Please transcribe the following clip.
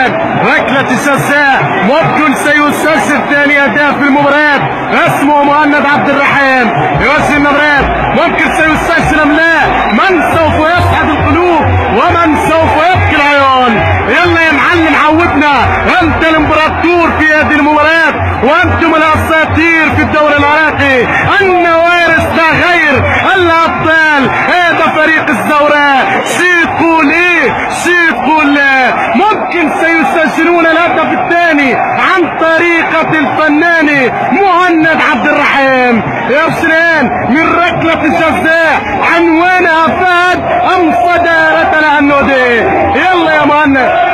الان ركلة الجزاء، ممكن سيسجل ثاني اهداف في المباراة. اسمه مهند عبد الرحيم يوجه النبرات، ممكن سيسجل ام لا؟ من سوف يسعد القلوب ومن سوف يبكي العيون؟ يلا يا معلم عودنا، انت الامبراطور في هذه المباريات وانتم الاساطير في الدوري العراقي. النوارس لا غير، الابطال هذا فريق الزوراء. شي تقول ايه؟ شي تقول لا؟ ممكن سيسجلون الهدف الثاني عن طريقة الفنان مهند عبد الرحيم. يا سلام من ركلة الجزاء، عنوانها فهد ام صدارة العنودي. يلا يا مهند.